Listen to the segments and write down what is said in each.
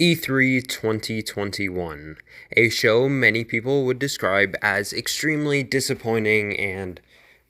E3 2021, a show many people would describe as extremely disappointing and,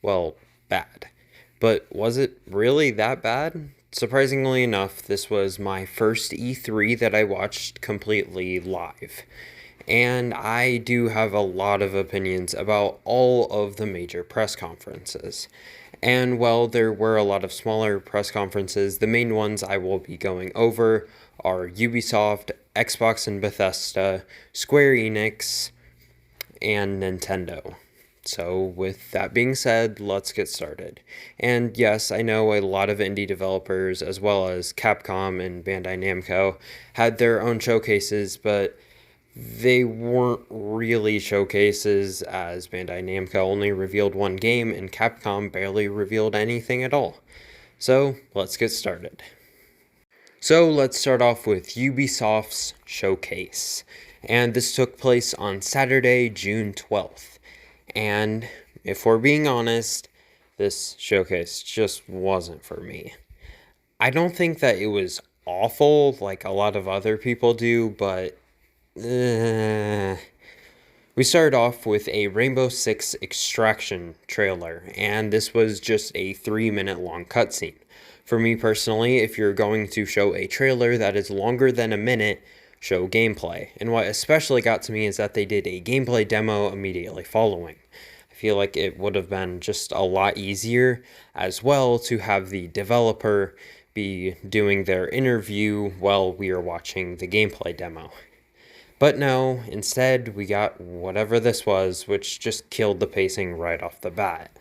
well, bad. But was it really that bad? Surprisingly enough, this was my first E3 that I watched completely live. And I do have a lot of opinions about all of the major press conferences. And while there were a lot of smaller press conferences, the main ones I will be going over are Ubisoft, Xbox and Bethesda, Square Enix, and Nintendo. So, with that being said, let's get started. And yes, I know a lot of indie developers, as well as Capcom and Bandai Namco, had their own showcases, but they weren't really showcases, as Bandai Namco only revealed one game and Capcom barely revealed anything at all. So, let's get started. So, let's start off with Ubisoft's showcase. And this took place on Saturday, June 12th. And if we're being honest, this showcase just wasn't for me. I don't think that it was awful like a lot of other people do, but we started off with a Rainbow Six Extraction trailer, and this was just a 3-minute long cutscene. For me personally, if you're going to show a trailer that is longer than a minute, show gameplay. And what especially got to me is that they did a gameplay demo immediately following. I feel like it would have been just a lot easier as well to have the developer be doing their interview while we are watching the gameplay demo. But no, instead we got whatever this was, which just killed the pacing right off the bat.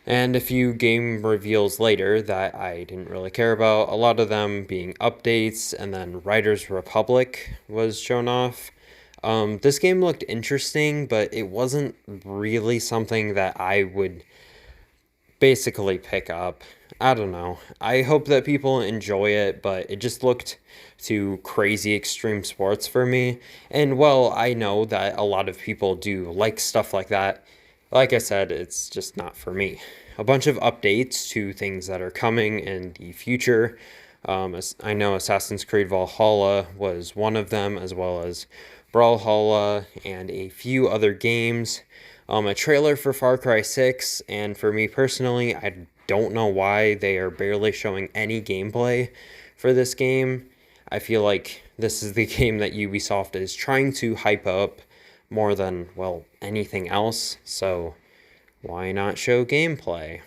And a few game reveals later that I didn't really care about, a lot of them being updates, and then Riders Republic was shown off. This game looked interesting, but it wasn't really something that I would basically pick up. I don't know. I hope that people enjoy it, but it just looked too crazy extreme sports for me. And well, I know that a lot of people do like stuff like that. Like I said, it's just not for me. A bunch of updates to things that are coming in the future. I know Assassin's Creed Valhalla was one of them, as well as Brawlhalla and a few other games. A trailer for Far Cry 6, and for me personally, I don't know why they are barely showing any gameplay for this game. I feel like this is the game that Ubisoft is trying to hype up more than, well, anything else, so why not show gameplay?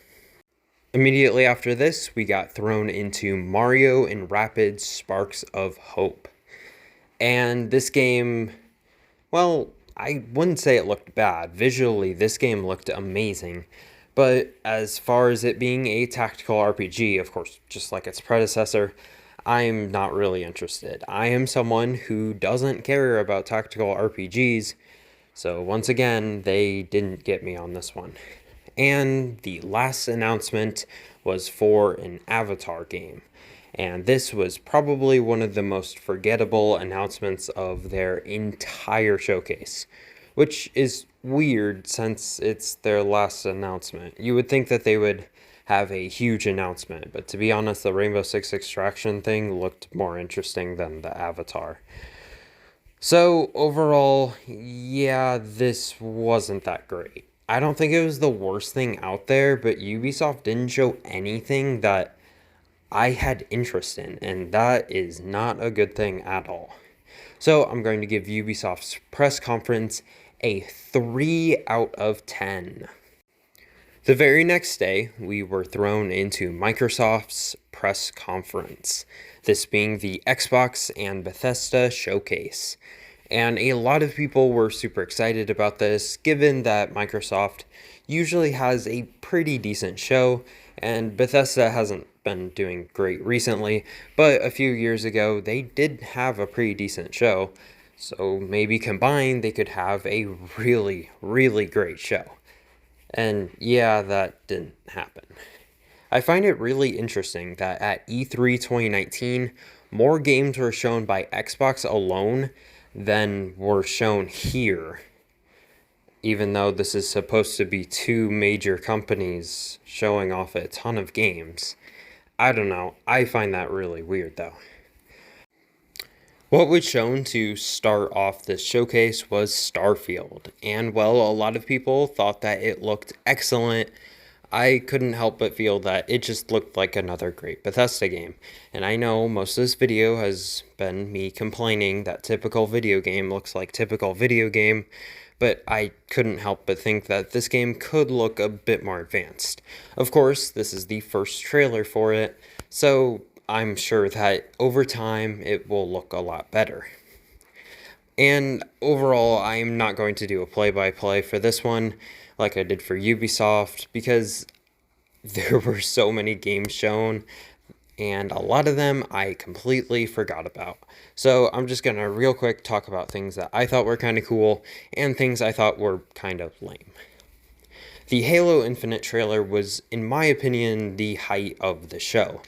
Immediately after this, we got thrown into Mario and Rabbids Sparks of Hope. And this game, well, I wouldn't say it looked bad. Visually, this game looked amazing. But as far as it being a tactical RPG, of course, just like its predecessor, I'm not really interested. I am someone who doesn't care about tactical RPGs, so once again, they didn't get me on this one. And the last announcement was for an Avatar game. And this was probably one of the most forgettable announcements of their entire showcase, which is weird since it's their last announcement. You would think that they would have a huge announcement, but to be honest, the Rainbow Six Extraction thing looked more interesting than the Avatar. So overall, yeah, this wasn't that great. I don't think it was the worst thing out there, but Ubisoft didn't show anything that I had interest in, and that is not a good thing at all. So I'm going to give Ubisoft's press conference a 3 out of 10. The very next day, we were thrown into Microsoft's press conference, this being the Xbox and Bethesda showcase. And a lot of people were super excited about this, given that Microsoft usually has a pretty decent show, and Bethesda hasn't been doing great recently, but a few years ago, they did have a pretty decent show. So maybe combined, they could have a really, really great show. And yeah, that didn't happen. I find it really interesting that at E3 2019, more games were shown by Xbox alone than were shown here. Even though this is supposed to be two major companies showing off a ton of games. I don't know. I find that really weird though. What was shown to start off this showcase was Starfield, and well, a lot of people thought that it looked excellent. I couldn't help but feel that it just looked like another great Bethesda game. And I know most of this video has been me complaining that typical video game looks like typical video game, but I couldn't help but think that this game could look a bit more advanced. Of course, this is the first trailer for it, so I'm sure that over time it will look a lot better. And overall, I'm not going to do a play-by-play for this one like I did for Ubisoft, because there were so many games shown, and a lot of them I completely forgot about. So I'm just going to real quick talk about things that I thought were kind of cool, and things I thought were kind of lame. The Halo Infinite trailer was, in my opinion, the height of the show.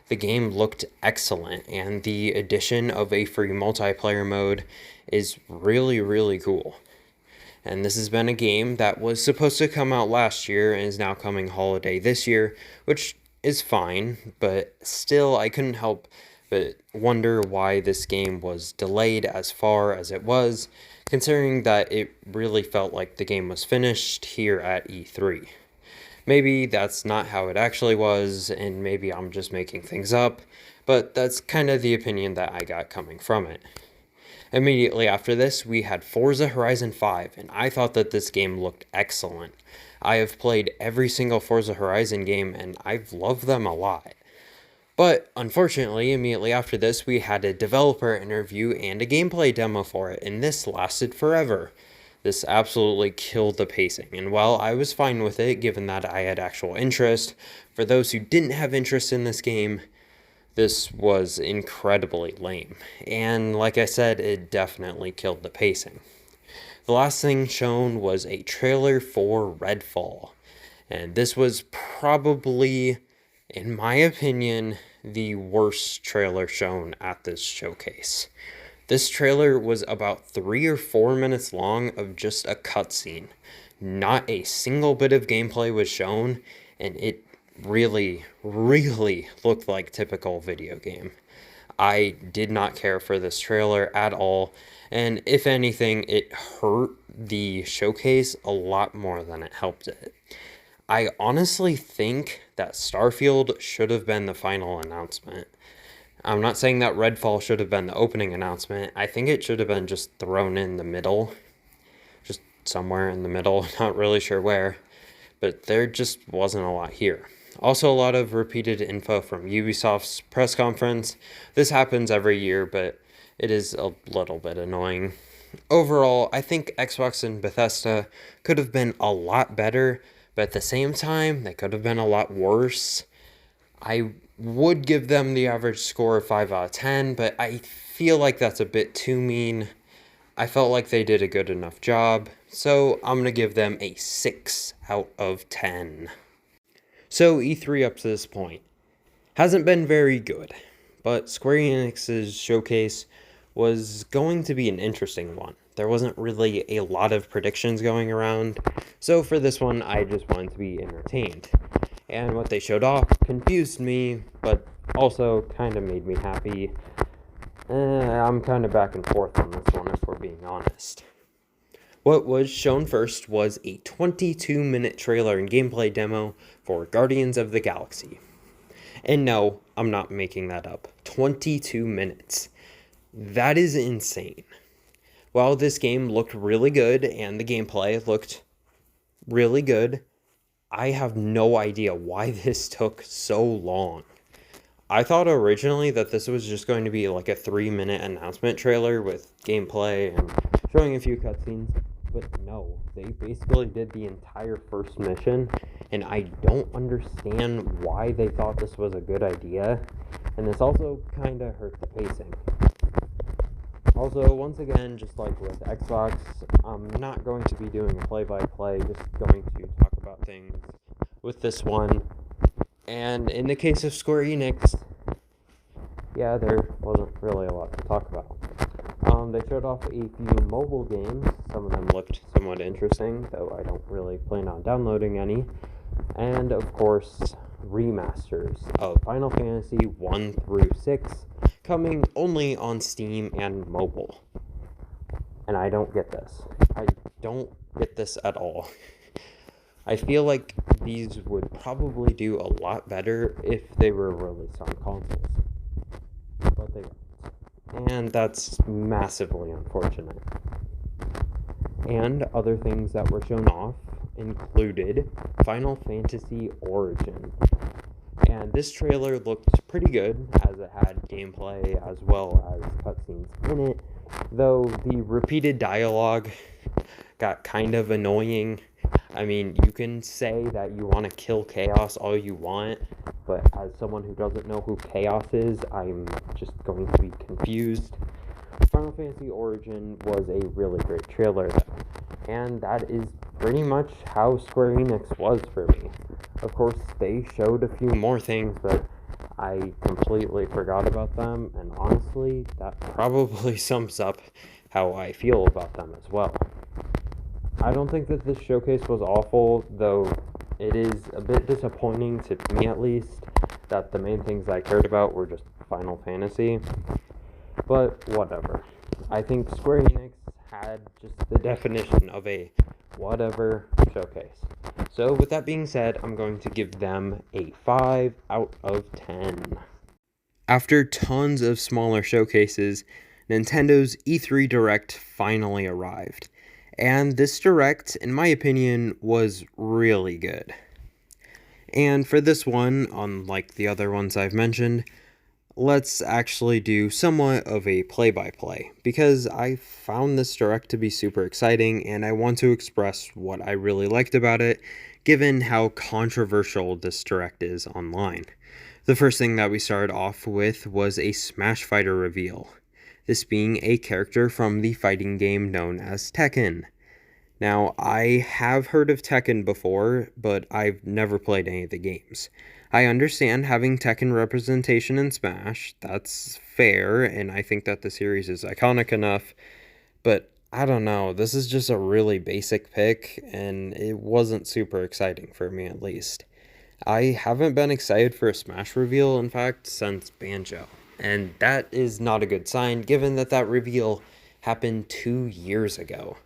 The game looked excellent, and the addition of a free multiplayer mode is really, really cool. And this has been a game that was supposed to come out last year and is now coming holiday this year, which is fine, but still I couldn't help but wonder why this game was delayed as far as it was, considering that it really felt like the game was finished here at E3. Maybe that's not how it actually was, and maybe I'm just making things up, but that's kind of the opinion that I got coming from it. Immediately after this, we had Forza Horizon 5, and I thought that this game looked excellent. I have played every single Forza Horizon game, and I've loved them a lot. But, unfortunately, immediately after this, we had a developer interview and a gameplay demo for it, and this lasted forever. This absolutely killed the pacing, and while I was fine with it, given that I had actual interest, for those who didn't have interest in this game, this was incredibly lame, and like I said, it definitely killed the pacing. The last thing shown was a trailer for Redfall, and this was probably, in my opinion, the worst trailer shown at this showcase. This trailer was about 3 or 4 minutes long of just a cutscene. Not a single bit of gameplay was shown, and it really looked like typical video game. I did not care for this trailer at all, and if anything, it hurt the showcase a lot more than it helped it. I honestly think that Starfield should have been the final announcement. I'm not saying that Redfall should have been the opening announcement. I think it should have been just thrown in the middle. Just somewhere in the middle, not really sure where. But there just wasn't a lot here. Also, a lot of repeated info from Ubisoft's press conference. This happens every year, but it is a little bit annoying. Overall, I think Xbox and Bethesda could have been a lot better, but at the same time, they could have been a lot worse. I would give them the average score of 5 out of 10, but I feel like that's a bit too mean. I felt like they did a good enough job, so I'm going to give them a 6 out of 10. So E3 up to this point hasn't been very good, but Square Enix's showcase was going to be an interesting one. There wasn't really a lot of predictions going around, so for this one I just wanted to be entertained. And what they showed off confused me, but also kind of made me happy. I'm kind of back and forth on this one, if we're being honest. What was shown first was a 22-minute trailer and gameplay demo for Guardians of the Galaxy. And no, I'm not making that up. 22 minutes. That is insane. While this game looked really good and the gameplay looked really good, I have no idea why this took so long. I thought originally that this was just going to be like a 3-minute announcement trailer with gameplay and showing a few cutscenes, but no, they basically did the entire first mission, and I don't understand why they thought this was a good idea, and this also kind of hurt the pacing. Also, once again, just like with Xbox, I'm not going to be doing a play-by-play, just going to talk about things with this one. And in the case of Square Enix, yeah, there wasn't really a lot to talk about. They showed off a few mobile games. Some of them looked somewhat interesting, though I don't really plan on downloading any. And, of course, remasters of Final Fantasy 1 through 6 coming only on Steam and mobile. And I don't get this. I don't get this at all. I feel like these would probably do a lot better if they were released on consoles. But they don't. And that's massively unfortunate. And other things that were shown off included Final Fantasy Origin. And this trailer looked pretty good, as it had gameplay as well as cutscenes in it, though the repeated dialogue got kind of annoying. I mean, you can say that you want to kill Chaos all you want, but as someone who doesn't know who Chaos is, I'm just going to be confused. Final Fantasy Origin was a really great trailer, though, and that is pretty much how Square Enix was for me. Of course, they showed a few more things, but I completely forgot about them, and honestly, that probably sums up how I feel about them as well. I don't think that this showcase was awful, though it is a bit disappointing, to me at least, that the main things I cared about were just Final Fantasy. But whatever. I think Square Enix had just the definition of a whatever showcase. So with that being said, I'm going to give them a 5 out of 10. After tons of smaller showcases, Nintendo's E3 Direct finally arrived. And this Direct, in my opinion, was really good. And for this one, unlike the other ones I've mentioned, let's actually do somewhat of a play-by-play, because I found this Direct to be super exciting, and I want to express what I really liked about it, given how controversial this Direct is online. The first thing that we started off with was a Smash Fighter reveal, this being a character from the fighting game known as Tekken. Now, I have heard of Tekken before, but I've never played any of the games. I understand having Tekken representation in Smash, that's fair, and I think that the series is iconic enough, but I don't know, this is just a really basic pick, and it wasn't super exciting for me at least. I haven't been excited for a Smash reveal, in fact, since Banjo, and that is not a good sign, given that that reveal happened 2 years ago.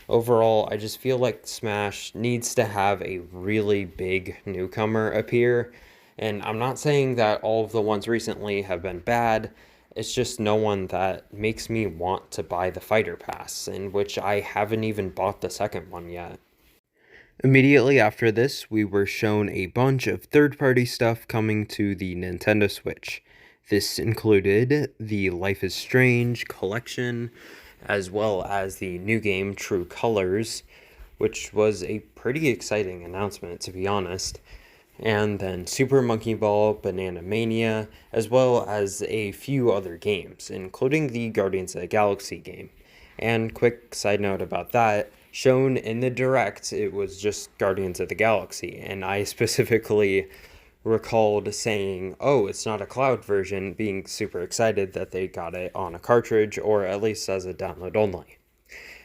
Overall, I just feel like Smash needs to have a really big newcomer appear, and I'm not saying that all of the ones recently have been bad, it's just no one that makes me want to buy the Fighter Pass, in which I haven't even bought the second one yet. Immediately after this, we were shown a bunch of third-party stuff coming to the Nintendo Switch. This included the Life is Strange collection, as well as the new game True Colors, which was a pretty exciting announcement, to be honest. And then Super Monkey Ball, Banana Mania, as well as a few other games, including the Guardians of the Galaxy game. And quick side note about that, shown in the Direct, it was just Guardians of the Galaxy, and I specifically recalled saying, oh, it's not a cloud version, being super excited that they got it on a cartridge, or at least as a download only.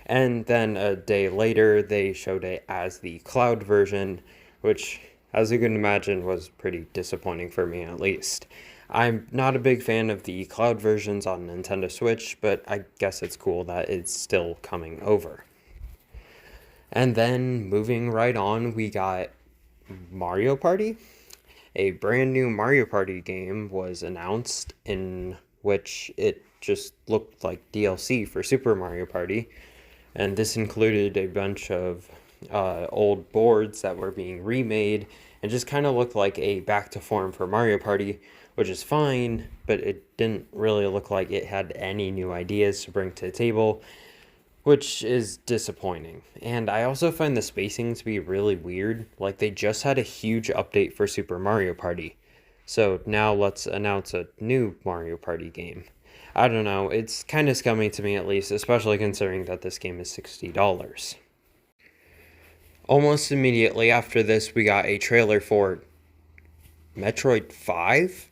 And then a day later, they showed it as the cloud version, which, as you can imagine, was pretty disappointing for me at least. I'm not a big fan of the cloud versions on Nintendo Switch, but I guess it's cool that it's still coming over. And then, moving right on, we got Mario Party. A brand new Mario Party game was announced, in which it just looked like DLC for Super Mario Party, and this included a bunch of old boards that were being remade, and just kind of looked like a back to form for Mario Party, which is fine, but it didn't really look like it had any new ideas to bring to the table, which is disappointing. And I also find the spacing to be really weird, like they just had a huge update for Super Mario Party. So now let's announce a new Mario Party game. I don't know, it's kind of scummy to me at least, especially considering that this game is $60. Almost immediately after this, we got a trailer for Metroid 5?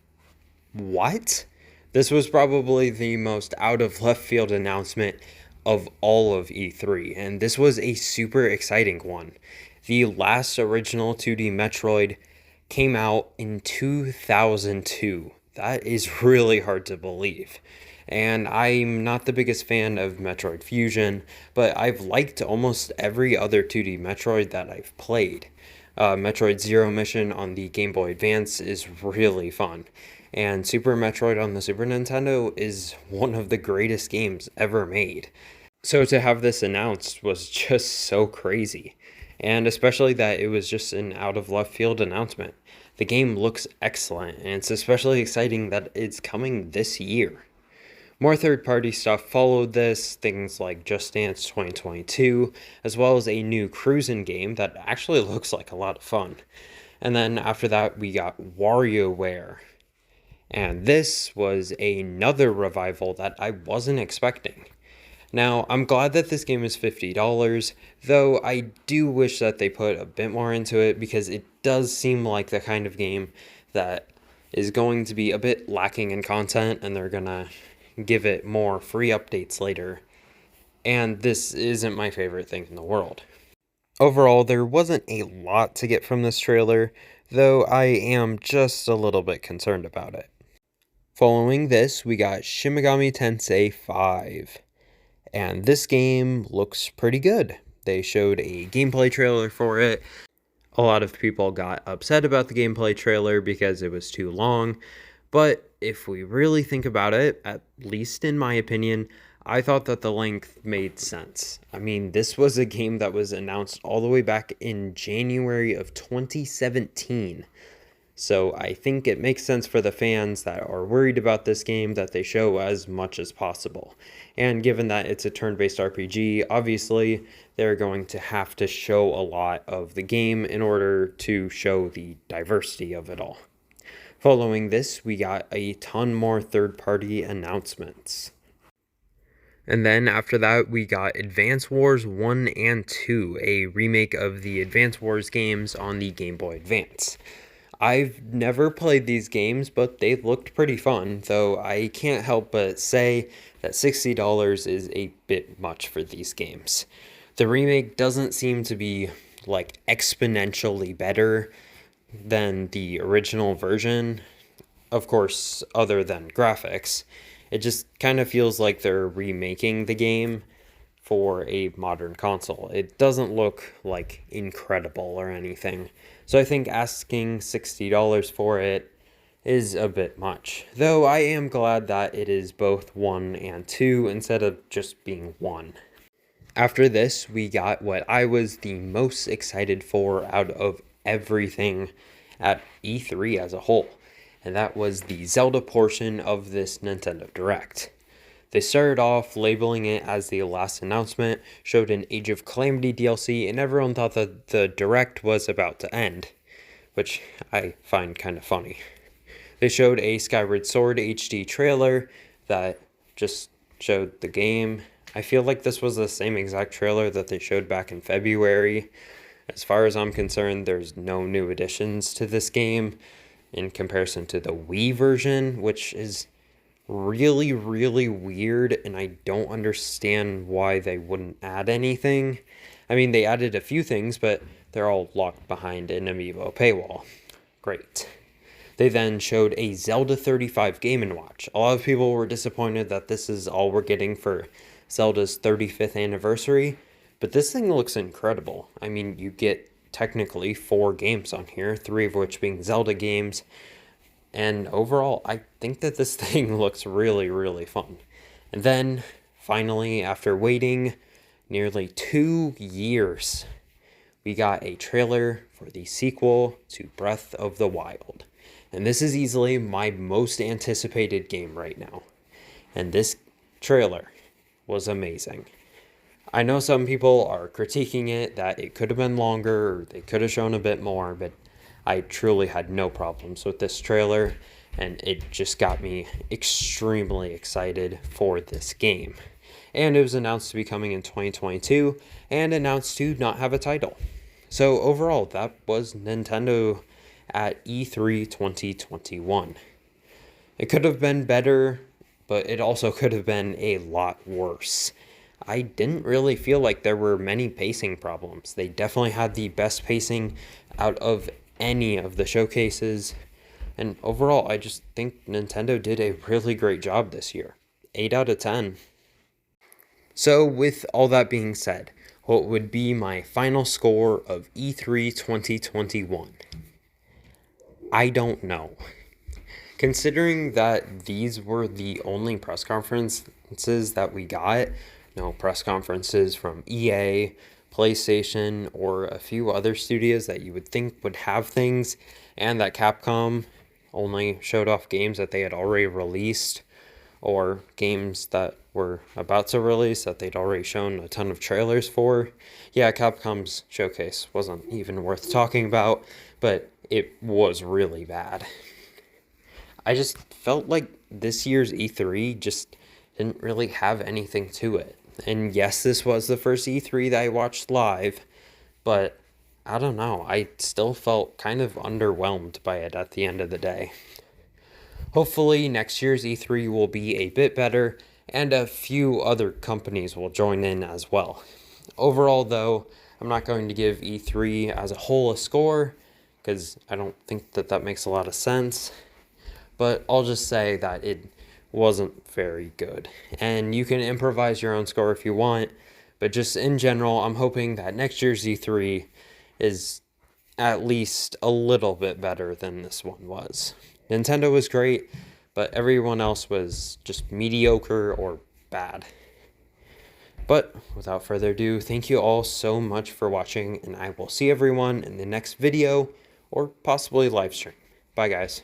What? This was probably the most out of left field announcement of all of E3, and this was a super exciting one. The last original 2D Metroid came out in 2002. That is really hard to believe. And I'm not the biggest fan of Metroid Fusion, but I've liked almost every other 2D Metroid that I've played. Metroid Zero Mission on the Game Boy Advance is really fun, and Super Metroid on the Super Nintendo is one of the greatest games ever made. So to have this announced was just so crazy, and especially that it was just an out of left field announcement. The game looks excellent, and it's especially exciting that it's coming this year. More third party stuff followed this, things like Just Dance 2022, as well as a new cruising game that actually looks like a lot of fun. And then after that, we got WarioWare. And this was another revival that I wasn't expecting. Now, I'm glad that this game is $50, though I do wish that they put a bit more into it because it does seem like the kind of game that is going to be a bit lacking in content, and they're gonna give it more free updates later. And this isn't my favorite thing in the world. Overall, there wasn't a lot to get from this trailer, though I am just a little bit concerned about it. Following this, we got Shin Megami Tensei 5. And this game looks pretty good. They showed a gameplay trailer for it. A lot of people got upset about the gameplay trailer because it was too long. But if we really think about it, at least in my opinion, I thought that the length made sense. I mean, this was a game that was announced all the way back in January of 2017. So I think it makes sense for the fans that are worried about this game that they show as much as possible. And given that it's a turn-based RPG, obviously they're going to have to show a lot of the game in order to show the diversity of it all. Following this, we got a ton more third-party announcements. And then after that, we got Advance Wars 1 and 2, a remake of the Advance Wars games on the Game Boy Advance. I've never played these games, but they looked pretty fun, though I can't help but say that $60 is a bit much for these games. The remake doesn't seem to be like exponentially better than the original version, of course, other than graphics. It just kind of feels like they're remaking the game for a modern console. It doesn't look like incredible or anything. So I think asking $60 for it is a bit much. Though I am glad that it is both 1 and 2 instead of just being 1. After this, we got what I was the most excited for out of everything at E3 as a whole, and that was the Zelda portion of this Nintendo Direct. They started off labeling it as the last announcement, showed an Age of Calamity DLC, and everyone thought that the Direct was about to end, which I find kind of funny. They showed a Skyward Sword HD trailer that just showed the game. I feel like this was the same exact trailer that they showed back in February. As far as I'm concerned, there's no new additions to this game in comparison to the Wii version, which is really, really weird, and I don't understand why they wouldn't add anything. I mean, they added a few things, but they're all locked behind an Amiibo paywall. Great. They then showed a Zelda 35 Game & Watch. A lot of people were disappointed that this is all we're getting for Zelda's 35th anniversary, but this thing looks incredible. I mean, you get technically 4 games on here, 3 of which being Zelda games, and overall, I think that this thing looks really, really fun. And then, finally, after waiting nearly 2 years, we got a trailer for the sequel to Breath of the Wild. And this is easily my most anticipated game right now. And this trailer was amazing. I know some people are critiquing it, that it could have been longer, or they could have shown a bit more, but I truly had no problems with this trailer, and it just got me extremely excited for this game. And it was announced to be coming in 2022, and announced to not have a title. So overall, that was Nintendo at E3 2021. It could have been better, but it also could have been a lot worse. I didn't really feel like there were many pacing problems. They definitely had the best pacing out of any of the showcases. And overall, I just think Nintendo did a really great job this year. 8 out of 10. So with all that being said, what would be my final score of E3 2021? I don't know. Considering that these were the only press conferences that we got, press conferences from EA, PlayStation, or a few other studios that you would think would have things, and that Capcom only showed off games that they had already released, or games that were about to release that they'd already shown a ton of trailers for. Yeah, Capcom's showcase wasn't even worth talking about, but it was really bad. I just felt like this year's E3 just didn't really have anything to it. And yes, this was the first E3 that I watched live, but I don't know. I still felt kind of underwhelmed by it at the end of the day. Hopefully, next year's E3 will be a bit better, and a few other companies will join in as well. Overall, though, I'm not going to give E3 as a whole a score, because I don't think that makes a lot of sense. But I'll just say that it wasn't very good. And you can improvise your own score if you want, but just in general, I'm hoping that next year's E3 is at least a little bit better than this one was. Nintendo was great, but everyone else was just mediocre or bad. But without further ado, thank you all so much for watching, and I will see everyone in the next video or possibly live stream. Bye, guys.